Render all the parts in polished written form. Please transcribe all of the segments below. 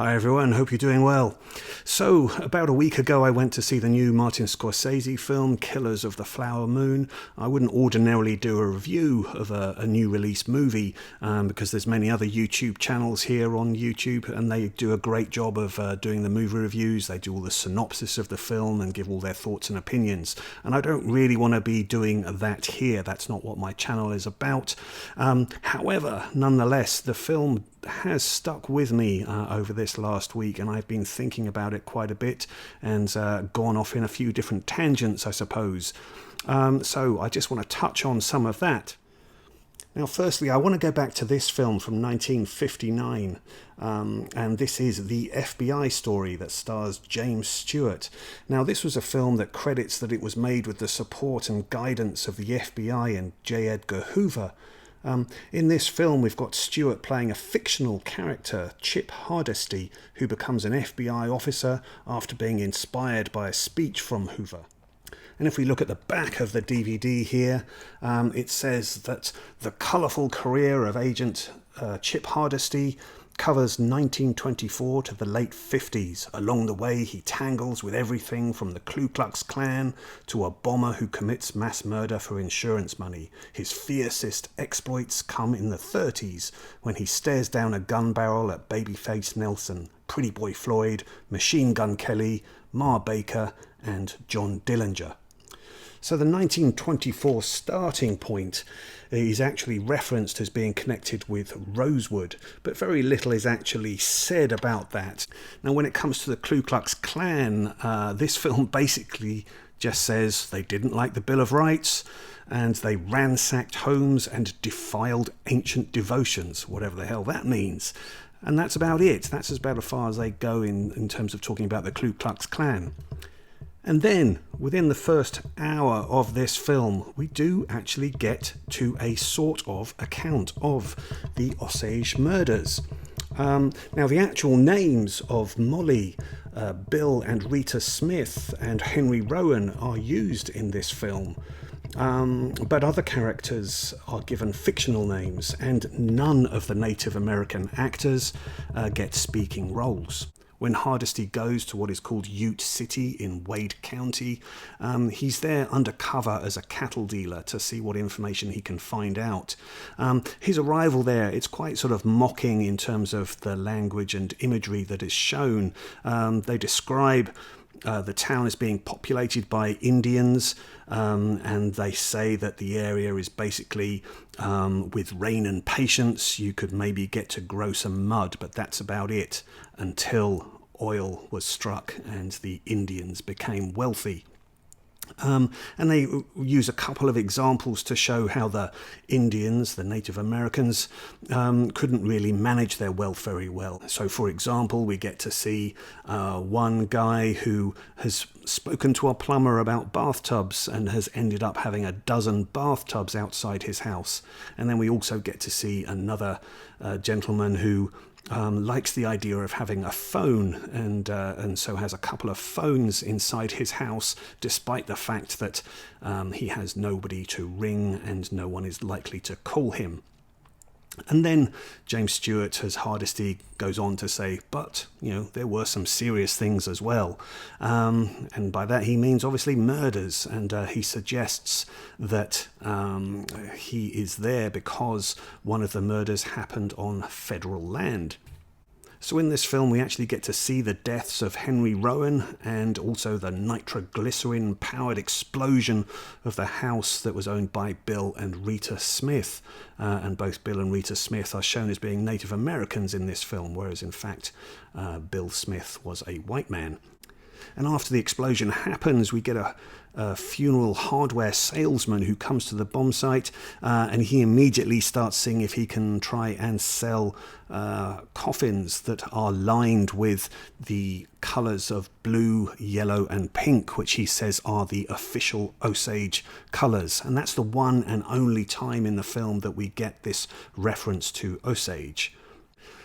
Hi everyone, hope you're doing well. So, about a week ago I went to see the new Martin Scorsese film, Killers of the Flower Moon. I wouldn't ordinarily do a review of a new release movie because there's many other YouTube channels here on YouTube and they do a great job of doing the movie reviews. They do all the synopsis of the film and give all their thoughts and opinions. And I don't really want to be doing that here. That's not what my channel is about. However, nonetheless, the film has stuck with me over this last week, and I've been thinking about it quite a bit and gone off in a few different tangents, I suppose. So I just want to touch on some of that. Now, firstly, I want to go back to this film from 1959, and this is The FBI Story that stars James Stewart. Now, this was a film that credits that it was made with the support and guidance of the FBI and J. Edgar Hoover. In this film, we've got Stewart playing a fictional character, Chip Hardesty, who becomes an FBI officer after being inspired by a speech from Hoover. And if we look at the back of the DVD here, it says that the colourful career of Agent Chip Hardesty covers 1924 to the late 50s. Along the way, he tangles with everything from the Ku Klux Klan to a bomber who commits mass murder for insurance money. His fiercest exploits come in the 30s when he stares down a gun barrel at Babyface Nelson, Pretty Boy Floyd, Machine Gun Kelly, Ma Baker, and John Dillinger. So the 1924 starting point is actually referenced as being connected with Rosewood, but very little is actually said about that. Now, when it comes to the Ku Klux Klan, this film basically just says they didn't like the Bill of Rights and they ransacked homes and defiled ancient devotions, whatever the hell that means. And that's about it. That's about as far as they go in terms of talking about the Ku Klux Klan. And then, within the first hour of this film, we do actually get to a sort of account of the Osage murders. Now, the actual names of Molly, Bill and Rita Smith and Henry Rowan are used in this film. But other characters are given fictional names, and none of the Native American actors get speaking roles. When Hardesty goes to what is called Ute City in Wade County, he's there undercover as a cattle dealer to see what information he can find out. His arrival there, it's quite sort of mocking in terms of the language and imagery that is shown. They describe the town as being populated by Indians, and they say that the area is basically with rain and patience you could maybe get to grow some mud, but that's about it until oil was struck and the Indians became wealthy. And they use a couple of examples to show how the Indians, the Native Americans, couldn't really manage their wealth very well. So, for example, we get to see one guy who has spoken to a plumber about bathtubs and has ended up having a dozen bathtubs outside his house. And then we also get to see another gentleman who likes the idea of having a phone and so has a couple of phones inside his house, despite the fact that he has nobody to ring and no one is likely to call him. And then James Stewart as Hardesty goes on to say, but, there were some serious things as well. And by that he means obviously murders. And he suggests that he is there because one of the murders happened on federal land. So in this film, we actually get to see the deaths of Henry Rowan and also the nitroglycerin-powered explosion of the house that was owned by Bill and Rita Smith. And both Bill and Rita Smith are shown as being Native Americans in this film, whereas in fact, Bill Smith was a white man. And after the explosion happens, we get a funeral hardware salesman who comes to the bomb site, and he immediately starts seeing if he can try and sell coffins that are lined with the colours of blue, yellow and pink, which he says are the official Osage colours. And that's the one and only time in the film that we get this reference to Osage.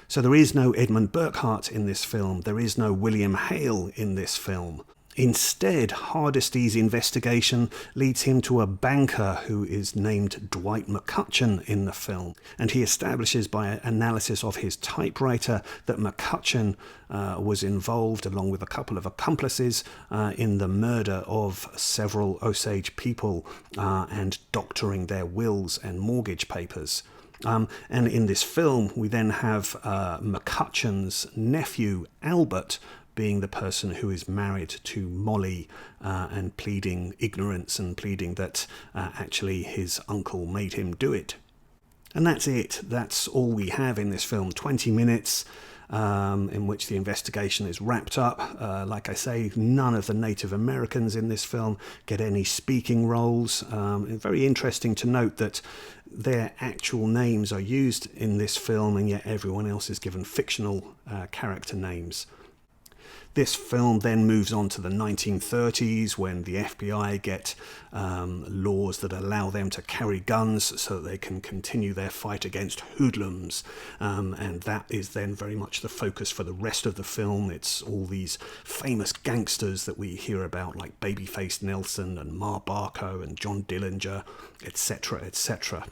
So there is no Edmund Burkhart in this film. There is no William Hale in this film. Instead, Hardesty's investigation leads him to a banker who is named Dwight McCutcheon in the film, and he establishes by analysis of his typewriter that McCutcheon was involved, along with a couple of accomplices, in the murder of several Osage people and doctoring their wills and mortgage papers. And in this film, we then have McCutcheon's nephew, Albert, being the person who is married to Molly and pleading ignorance and pleading that actually his uncle made him do it. And that's it. That's all we have in this film. 20 minutes in which the investigation is wrapped up. Like I say, none of the Native Americans in this film get any speaking roles. Very interesting to note that their actual names are used in this film, and yet everyone else is given fictional character names. This film then moves on to the 1930s, when the FBI get laws that allow them to carry guns so that they can continue their fight against hoodlums. And that is then very much the focus for the rest of the film. It's all these famous gangsters that we hear about, like Babyface Nelson and Ma Barco and John Dillinger, etc., etc.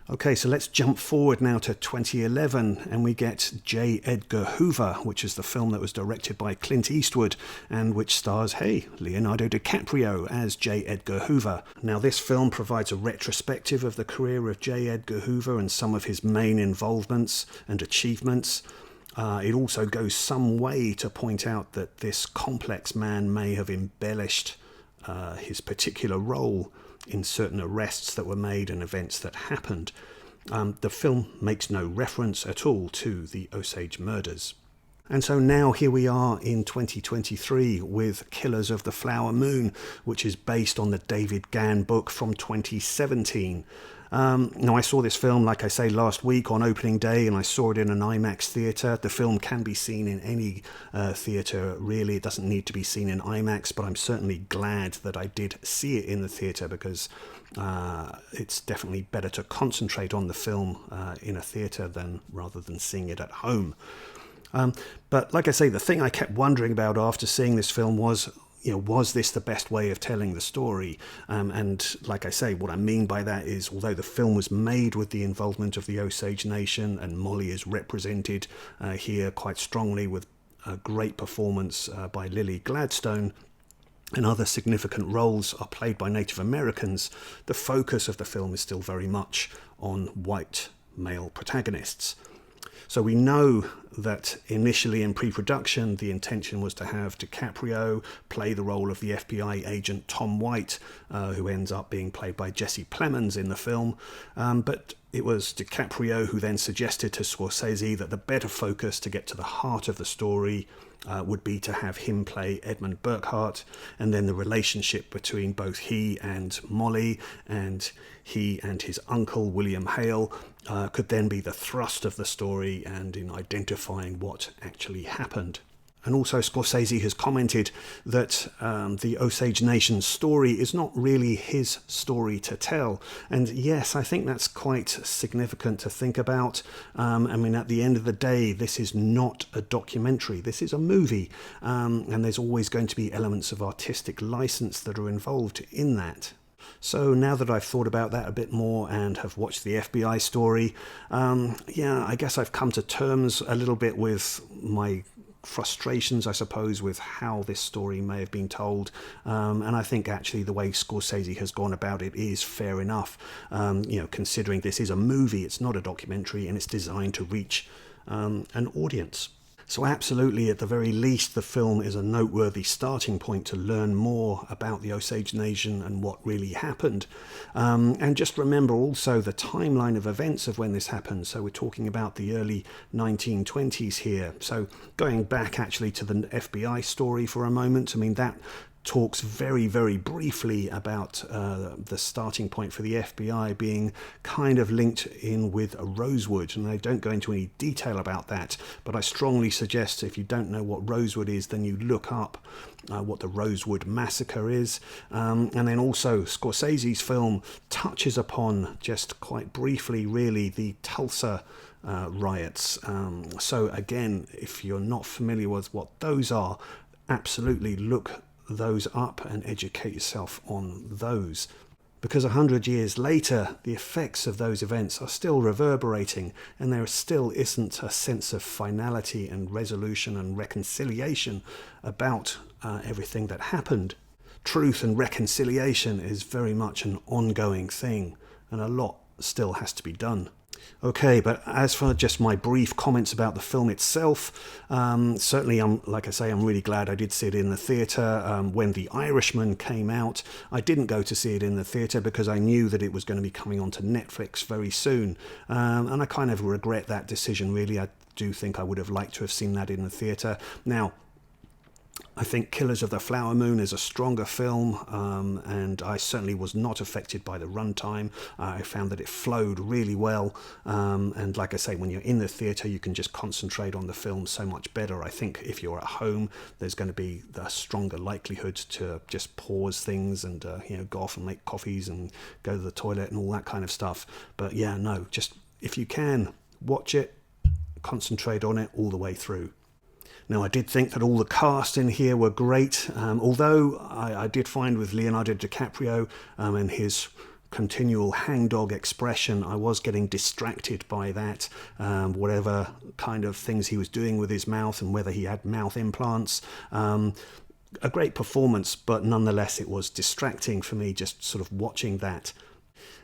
Okay, so let's jump forward now to 2011, and we get J. Edgar Hoover, which is the film that was directed by Clint Eastwood and which stars, Leonardo DiCaprio as J. Edgar Hoover. Now, this film provides a retrospective of the career of J. Edgar Hoover and some of his main involvements and achievements. It also goes some way to point out that this complex man may have embellished his particular role in certain arrests that were made and events that happened. The film makes no reference at all to the Osage murders. And so now here we are in 2023 with Killers of the Flower Moon, which is based on the David Gann book from 2017. Now, I saw this film, like I say, last week on opening day, and I saw it in an IMAX theatre. The film can be seen in any theatre, really. It doesn't need to be seen in IMAX, but I'm certainly glad that I did see it in the theatre, because it's definitely better to concentrate on the film in a theatre rather than seeing it at home. But like I say, the thing I kept wondering about after seeing this film was, was this the best way of telling the story? And like I say, what I mean by that is, although the film was made with the involvement of the Osage Nation, and Molly is represented here quite strongly with a great performance by Lily Gladstone, and other significant roles are played by Native Americans, the focus of the film is still very much on white male protagonists. So we know that initially in pre-production, the intention was to have DiCaprio play the role of the FBI agent Tom White, who ends up being played by Jesse Plemons in the film. But it was DiCaprio who then suggested to Scorsese that the better focus to get to the heart of the story would be to have him play Edmund Burkhart, and then the relationship between both he and Molly and he and his uncle William Hale could then be the thrust of the story and in identifying what actually happened. And also Scorsese has commented that the Osage Nation's story is not really his story to tell. And yes, I think that's quite significant to think about. At the end of the day, this is not a documentary. This is a movie. And there's always going to be elements of artistic license that are involved in that. So now that I've thought about that a bit more and have watched the FBI story, I guess I've come to terms a little bit with my frustrations, I suppose, with how this story may have been told, and I think actually the way Scorsese has gone about it is fair enough, considering this is a movie, it's not a documentary, and it's designed to reach an audience. So absolutely, at the very least, the film is a noteworthy starting point to learn more about the Osage Nation and what really happened. And just remember also the timeline of events of when this happened. So we're talking about the early 1920s here. So going back actually to the FBI story for a moment, that talks very, very briefly about the starting point for the FBI being kind of linked in with Rosewood, and I don't go into any detail about that, but I strongly suggest if you don't know what Rosewood is, then you look up what the Rosewood Massacre is. And then also Scorsese's film touches upon, just quite briefly really, the Tulsa riots. So again, if you're not familiar with what those are, absolutely look those up and educate yourself on those. Because 100 years later, the effects of those events are still reverberating, and there still isn't a sense of finality and resolution and reconciliation about everything that happened. Truth and reconciliation is very much an ongoing thing, and a lot still has to be done. Okay, but as for just my brief comments about the film itself, certainly, like I say, I'm really glad I did see it in the theatre. When The Irishman came out, I didn't go to see it in the theatre because I knew that it was going to be coming onto Netflix very soon. And I kind of regret that decision, really. I do think I would have liked to have seen that in the theatre. Now, I think Killers of the Flower Moon is a stronger film, and I certainly was not affected by the runtime. I found that it flowed really well, and like I say, when you're in the theatre, you can just concentrate on the film so much better. I think if you're at home, there's going to be a stronger likelihood to just pause things and go off and make coffees and go to the toilet and all that kind of stuff. But yeah, no, just if you can, watch it, concentrate on it all the way through. Now, I did think that all the cast in here were great, although I did find with Leonardo DiCaprio and his continual hangdog expression, I was getting distracted by that, whatever kind of things he was doing with his mouth and whether he had mouth implants. A great performance, but nonetheless it was distracting for me just sort of watching that.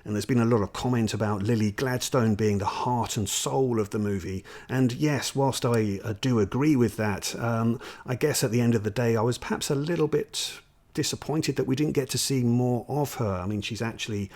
And there's been a lot of comment about Lily Gladstone being the heart and soul of the movie. And yes, whilst I do agree with that, I guess at the end of the day, I was perhaps a little bit disappointed that we didn't get to see more of her. I mean, she's actually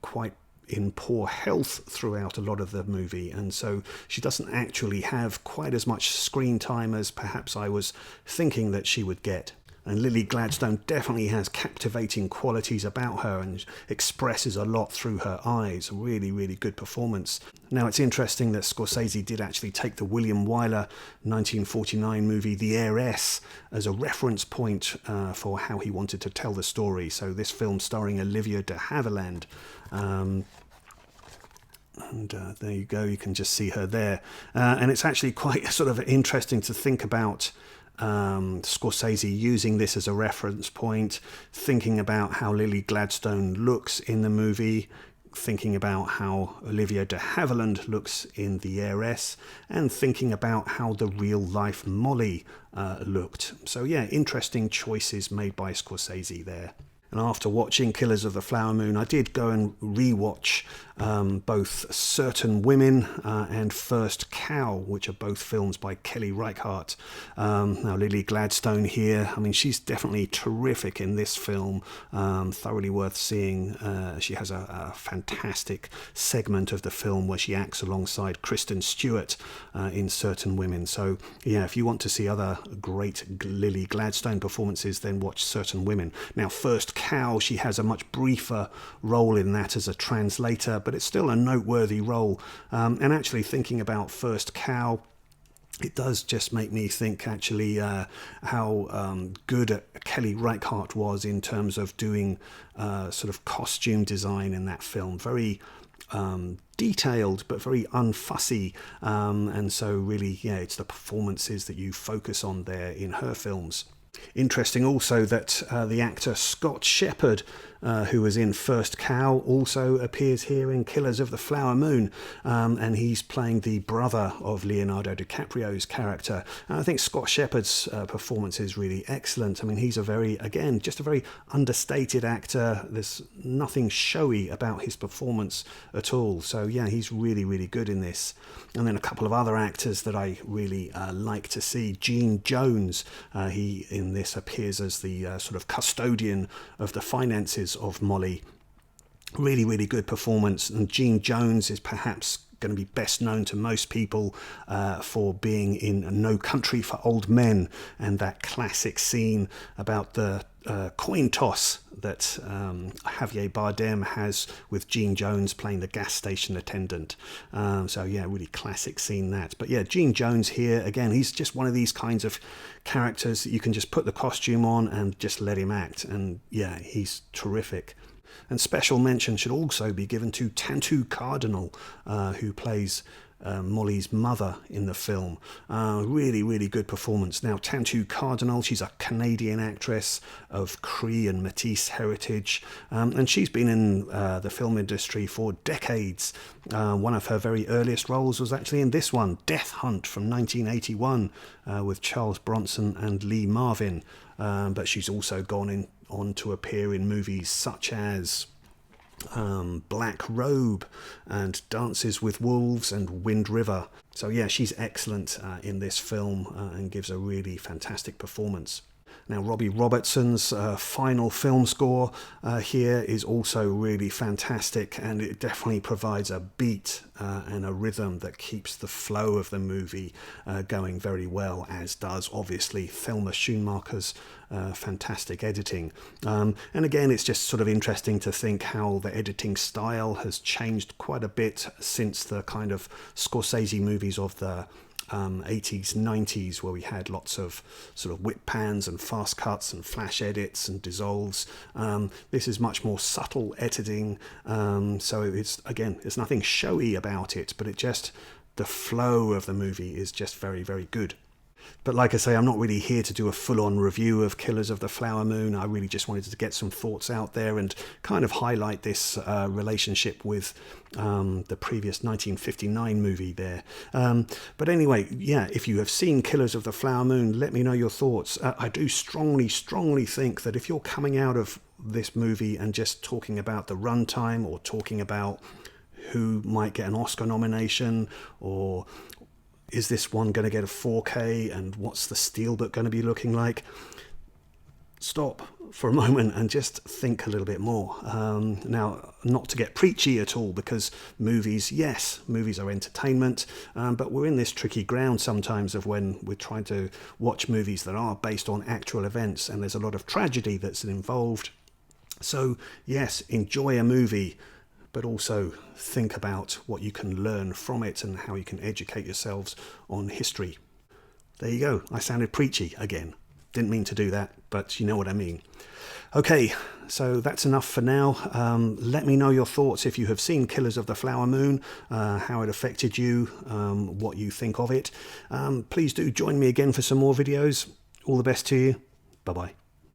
quite in poor health throughout a lot of the movie, and so she doesn't actually have quite as much screen time as perhaps I was thinking that she would get. And Lily Gladstone definitely has captivating qualities about her and expresses a lot through her eyes. Really, really good performance. Now, it's interesting that Scorsese did actually take the William Wyler 1949 movie The Heiress as a reference point for how he wanted to tell the story. So this film starring Olivia de Havilland. And there you go, you can just see her there. And it's actually quite sort of interesting to think about Scorsese using this as a reference point, thinking about how Lily Gladstone looks in the movie, thinking about how Olivia de Havilland looks in The Heiress, and thinking about how the real life Molly looked. So yeah, interesting choices made by Scorsese there. And after watching Killers of the Flower Moon, I did go and re-watch both Certain Women and First Cow, which are both films by Kelly Reichardt. Now, Lily Gladstone here, I mean, she's definitely terrific in this film, thoroughly worth seeing. She has a fantastic segment of the film where she acts alongside Kristen Stewart in Certain Women. So, yeah, if you want to see other great Lily Gladstone performances, then watch Certain Women. Now, First Cow, she has a much briefer role in that as a translator, but it's still a noteworthy role. And actually thinking about First Cow, it does just make me think actually how good Kelly Reichardt was in terms of doing sort of costume design in that film. Very detailed but very unfussy, and so really, yeah, it's the performances that you focus on there in her films. Interesting also that the actor Scott Shepherd, who was in First Cow, also appears here in Killers of the Flower Moon, and he's playing the brother of Leonardo DiCaprio's character. And I think Scott Shepherd's performance is really excellent. I mean, he's just a very understated actor. There's nothing showy about his performance at all. So yeah, he's really, really good in this. And then a couple of other actors that I really like to see. Gene Jones, he in this appears as the sort of custodian of the finances of Molly. Really, really good performance. And Gene Jones is perhaps going to be best known to most people for being in No Country for Old Men, and that classic scene about the coin toss that Javier Bardem has with Gene Jones playing the gas station attendant. So yeah, really classic scene that. But yeah, Gene Jones here, again, he's just one of these kinds of characters that you can just put the costume on and just let him act. And yeah, he's terrific. And special mention should also be given to Tantu Cardinal, who plays Molly's mother in the film. Really, really good performance. Now, Tantoo Cardinal, she's a Canadian actress of Cree and Métis heritage, and she's been in the film industry for decades. One of her very earliest roles was actually in this one, Death Hunt from 1981, with Charles Bronson and Lee Marvin. But she's also gone on to appear in movies such as Black Robe and Dances with Wolves and Wind River. So yeah, she's excellent in this film and gives a really fantastic performance. Now, Robbie Robertson's final film score here is also really fantastic, and it definitely provides a beat and a rhythm that keeps the flow of the movie going very well, as does obviously Thelma Schoonmaker's fantastic editing. And again, it's just sort of interesting to think how the editing style has changed quite a bit since the kind of Scorsese movies of the 80s, 90s, where we had lots of sort of whip pans and fast cuts and flash edits and dissolves. This is much more subtle editing, so it's, again, there's nothing showy about it, but the flow of the movie is just very, very good. But like I say, I'm not really here to do a full-on review of Killers of the Flower Moon. I really just wanted to get some thoughts out there and kind of highlight this relationship with the previous 1959 movie there. But anyway, yeah, if you have seen Killers of the Flower Moon, let me know your thoughts. I do strongly think that if you're coming out of this movie and just talking about the runtime, or talking about who might get an Oscar nomination, or is this one going to get a 4K, and what's the steelbook going to be looking like? Stop for a moment and just think a little bit more. Now, not to get preachy at all, because movies are entertainment, but we're in this tricky ground sometimes of when we're trying to watch movies that are based on actual events, and there's a lot of tragedy that's involved. So yes, enjoy a movie, but also think about what you can learn from it and how you can educate yourselves on history. There you go. I sounded preachy again. Didn't mean to do that, but you know what I mean. Okay, so that's enough for now. Let me know your thoughts if you have seen Killers of the Flower Moon, how it affected you, what you think of it. Please do join me again for some more videos. All the best to you. Bye-bye.